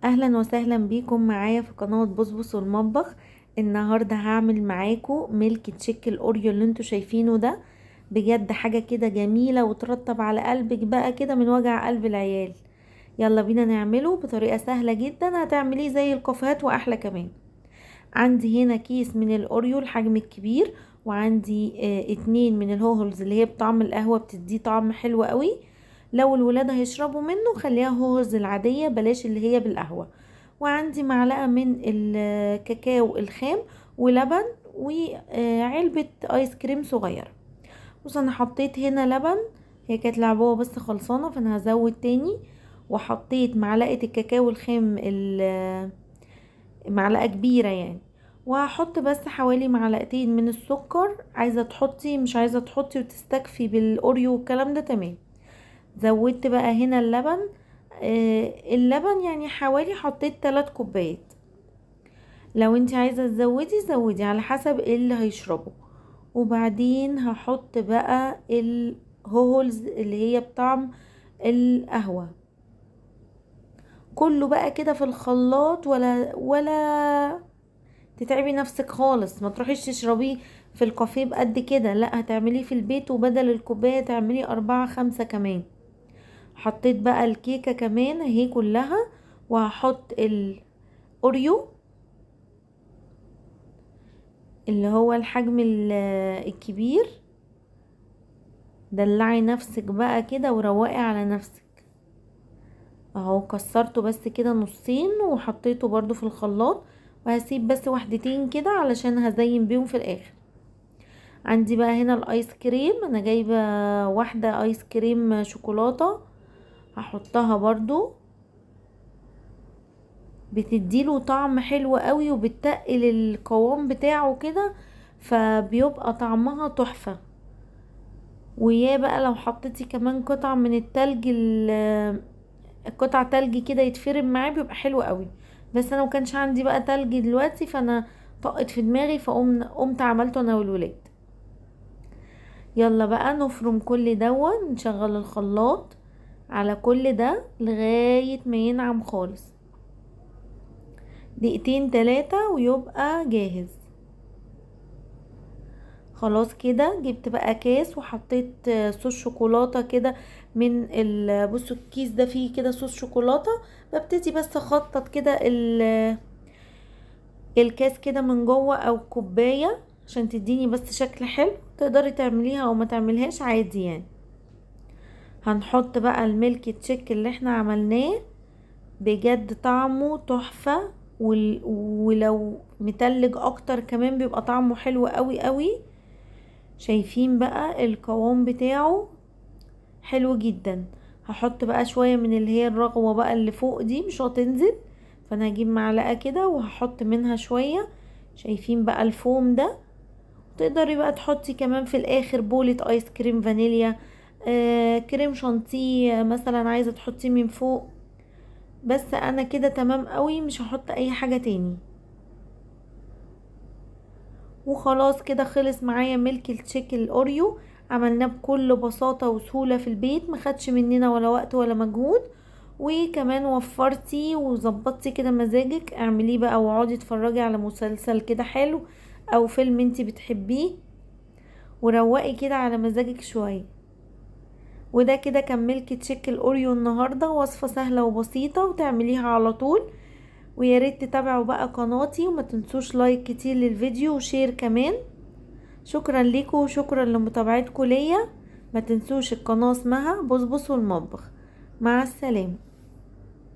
اهلا وسهلا بيكم معايا في قناة بصبص والمطبخ. النهاردة هعمل معاكم ميلك تشيك الاوريو اللي انتوا شايفينه ده. بجد حاجة كده جميلة وترطب على قلبك بقى كده من وجع قلب العيال. يلا بينا نعمله بطريقة سهلة جدا، هتعمليه زي الكافيهات واحلى كمان. عندي هنا كيس من الاوريو الحجم الكبير، وعندي 2 من الهوهلز اللي هي بطعم القهوة، بتديه طعم حلو قوي. لو الولاد هيشربوا منه خليها هوهلز العادية، بلاش اللي هي بالقهوة. وعندي معلقة من الكاكاو الخام ولبن وعلبة ايس كريم صغيرة. بص انا حطيت هنا لبن، هي كانت العبوة بس خلصانة فانا هزود تاني. وحطيت معلقة الكاكاو الخام معلقة كبيرة يعني. وهحط بس حوالي معلقتين من السكر، عايزة تحطي مش عايزة تحطي وتستكفي بالاوريو والكلام ده تمام. زودت بقى هنا اللبن. اللبن يعني حوالي حطيت 3 كوبايات. لو انت عايزة تزودي زودي على حسب اللي هيشربه. وبعدين هحط بقى الهوهلز اللي هي بطعم القهوة، كله بقى كده في الخلاط، ولا تتعبي نفسك خالص، ما تروحيش تشربيه في الكافيه بقد كده، لا هتعمليه في البيت، وبدل الكوباية تعملي 4 5 كمان. حطيت بقى الكيكة كمان اهي كلها، وهحط الاوريو اللي هو الحجم الكبير. دلعي نفسك بقى كده وروقي على نفسك. اهو كسرته بس كده نصين وحطيته برضو في الخلاط، وهسيب بس وحدتين كده علشان هزين بيهم في الاخر. عندي بقى هنا الايس كريم، انا جايبة واحدة ايس كريم شوكولاتة، هحطها برضو، بتديله طعم حلو قوي وبتقل القوام بتاعه كده، فبيبقى طعمها تحفة. ويا بقى لو حطيتي كمان قطع من التلج، قطع تلج كده يتفرم معاه بيبقى حلو قوي. بس انا مكانش عندي بقى تلج دلوقتي، فانا طقت في دماغي قمت عملته انا والولاد. يلا بقى نفرم كل دون، نشغل الخلاط على كل ده لغاية ما ينعم خالص، 2 3 ويبقى جاهز. خلاص كده جبت بقى كاس وحطيت صوص شوكولاتة كده من بصوا الكيس ده فيه كده صوص شوكولاتة. ببتدي بس اخطط كده الكاس كده من جوه او كوباية عشان تديني بس شكل حلو. تقدري تعمليها او ما تعملهاش عادي يعني. هنحط بقى الميلك تشيك اللي احنا عملناه، بجد طعمه تحفة. ولو متلج اكتر كمان بيبقى طعمه حلو قوي قوي. شايفين بقى القوام بتاعه حلو جدا. هحط بقى شوية من اللي هي الرغوة بقى اللي فوق دي مش هتنزل، فانا هجيب معلقة كده وهحط منها شوية. شايفين بقى الفوم ده. تقدري بقى تحطي كمان في الاخر بولة ايس كريم فانيليا، كريم شانتيه مثلا عايزة تحطيه من فوق. بس انا كده تمام قوي، مش هحط اي حاجة تاني. وخلاص كده خلص معايا ميلك التشيك الاوريو. عملناه بكل بساطة وسهولة في البيت، ما خدش مننا ولا وقت ولا مجهود. وكمان وفرتي وظبطتي كده مزاجك، اعمليه بقى واقعدي اتفرجي على مسلسل كده حلو او فيلم انتي بتحبيه، وروقي كده على مزاجك شوية. وده كده كان ميلك تشيك الاوريو النهاردة، وصفة سهلة وبسيطة وتعمليها على طول. ويا ريت تتابعوا بقى قناتي، وما تنسوش لايك كتير للفيديو وشير كمان. شكرا لكم وشكرا لمتابعتكم ليا. ما تنسوش القناة اسمها بصبص والمطبخ. مع السلامة.